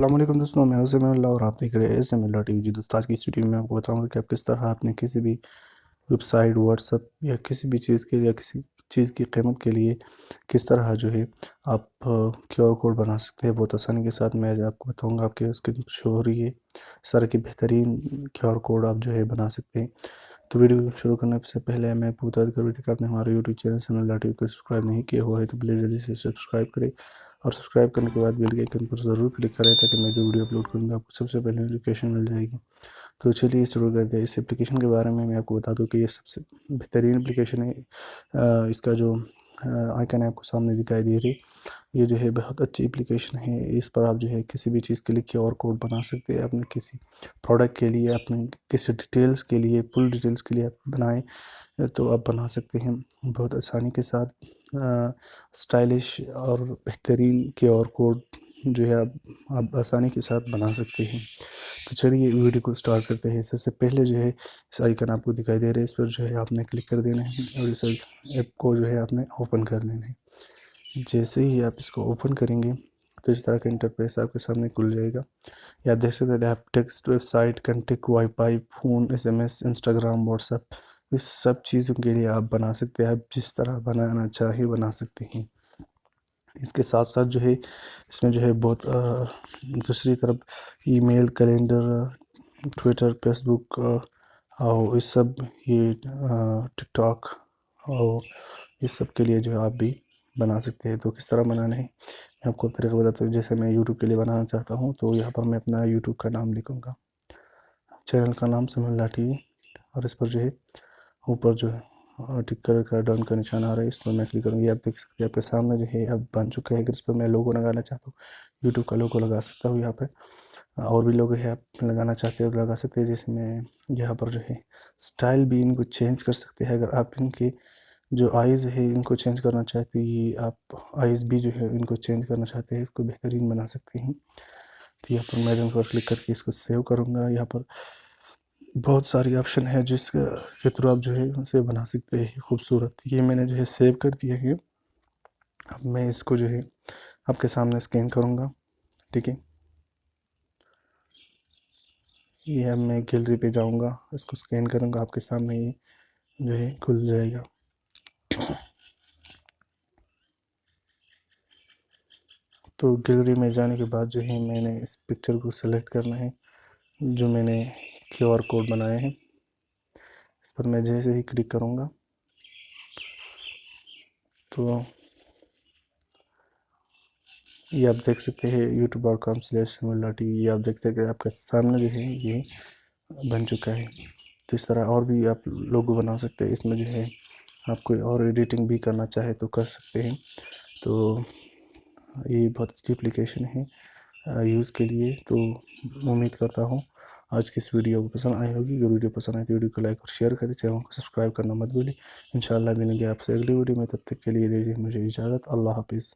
अस्सलाम वालेकुम दोस्तों, मैं हूं समीउल्लाह और आप देख रहे हैं समीउल्लाह टीवी। जी दोस्तों, आज की इस वीडियो में आपको बताऊंगा कि आप किस तरह अपने किसी भी वेबसाइट, व्हाट्सएप या किसी भी चीज़ के या किसी चीज़ की कीमत के लिए किस तरह जो है आप क्यूआर कोड बना सकते हैं बहुत आसानी के साथ। मैं आज आपको बताऊँगा, आपके स्क्रीन पर शो हो रही है इस तरह की बेहतरीन क्यूआर कोड आप जो है बना सकते हैं। तो वीडियो शुरू करने से पहले मैं आपको बता कर कि आपने हमारे यूट्यूब चैनल समीउल्लाह टीवी को सब्सक्राइब नहीं किया हुआ है तो प्लीज़ जल्दी से सब्सक्राइब करें और सब्सक्राइब करने के बाद बेल के आइकन पर ज़रूर क्लिक करें ताकि मैं जो वीडियो अपलोड करूँगा आपको सबसे पहले नोटिफिकेशन मिल जाएगी। तो चलिए शुरू करते हैं। इस एप्लीकेशन के बारे में मैं आपको बता दूं कि ये सबसे बेहतरीन एप्लीकेशन है। इसका जो आइकन है आपको सामने दिखाई दे रही, ये जो है बहुत अच्छी एप्लीकेशन है। इस पर आप जो है किसी भी चीज़ के लिए क्यूआर कोड बना सकते हैं। अपने किसी प्रोडक्ट के लिए, अपने किसी डिटेल्स के लिए, फुल डिटेल्स के लिए आप बनाएं तो आप बना सकते हैं बहुत आसानी के साथ। स्टाइलिश और बेहतरीन क्यूआर कोड जो है आप आसानी के साथ बना सकते हैं। तो चलिए वीडियो को स्टार्ट करते हैं। सबसे पहले जो है इस आइकन आपको दिखाई दे रहा है, इस पर जो है आपने क्लिक कर देना है और इस ऐप को जो है आपने ओपन कर लेना है। जैसे ही आप इसको ओपन करेंगे तो इस तरह का इंटरफेस आपके सामने खुल जाएगा। या देख सकते हैं आप text, website, contact, wifi, phone, SMS, Instagram, WhatsApp, इस सब चीज़ों के लिए आप बना सकते हैं। आप जिस तरह बनाना चाहे बना सकते हैं। इसके साथ साथ जो है इसमें जो है बहुत दूसरी तरफ ईमेल, कैलेंडर, ट्विटर, फेसबुक और इस सब, ये टिकटॉक और इस सब के लिए जो है आप भी बना सकते हैं। तो किस तरह बनाना है मैं आपको तरीका बताता हूँ। जैसे मैं यूट्यूब के लिए बनाना चाहता हूँ तो यहाँ पर मैं अपना यूट्यूब का नाम लिखूँगा, चैनल का नाम समीउल्लाह टीवी, और इस पर जो है ऊपर जो है टिक कलर का डन का निशान आ रहा है, इस पर मैं क्लिक करूँगी। आप देख सकते हैं आपके सामने जो है अब बन चुका है। अगर इस पर मैं लोगो लगाना चाहता हूँ, यूट्यूब का लोगो लगा सकता हूँ। यहाँ पर और भी लोग हैं, आप लगाना चाहते हो तो लगा सकते हैं। जैसे मैं यहाँ पर जो है स्टाइल भी इनको चेंज कर सकते हैं। अगर आप इनके जो आइज़ है इनको चेंज करना चाहते हैं, ये आप आइज़ भी जो है इनको चेंज करना चाहते हैं, इसको बेहतरीन बना सकते हैं। तो यहाँ पर मैं डन पर क्लिक करके इसको सेव करूँगा। यहाँ पर बहुत सारी ऑप्शन है जिसके के थ्रू आप जो है उसे बना सकते हैं खूबसूरत। ये मैंने जो है सेव कर दिया है। अब मैं इसको जो है आपके सामने स्कैन करूँगा, ठीक है। ये अब मैं गैलरी पे जाऊँगा, इसको स्कैन करूँगा, आपके सामने ये जो है खुल जाएगा। तो गैलरी में जाने के बाद जो है मैंने इस पिक्चर को सेलेक्ट करना है जो मैंने क्यूआर कोड बनाए हैं। इस पर मैं जैसे ही क्लिक करूँगा तो ये आप देख सकते हैं youtube.com/समीउल्लाह टीवी। ये आप देख सकते हैं आपके सामने जो है ये बन चुका है। तो इस तरह और भी आप लोगो बना सकते हैं। इसमें जो है आप कोई और एडिटिंग भी करना चाहे तो कर सकते हैं। तो ये बहुत अच्छी एप्लीकेशन है यूज़ के लिए। तो उम्मीद करता हूँ आज की इस वीडियो को पसंद आई होगी। अगर वीडियो पसंद आए तो वीडियो को लाइक और शेयर करें, चैनल को सब्सक्राइब करना मत भूलिए। इंशाल्लाह मिलेंगे आपसे अगली वीडियो में, तब तक के लिए दीजिए मुझे इजाज़त। अल्लाह हाफिज़।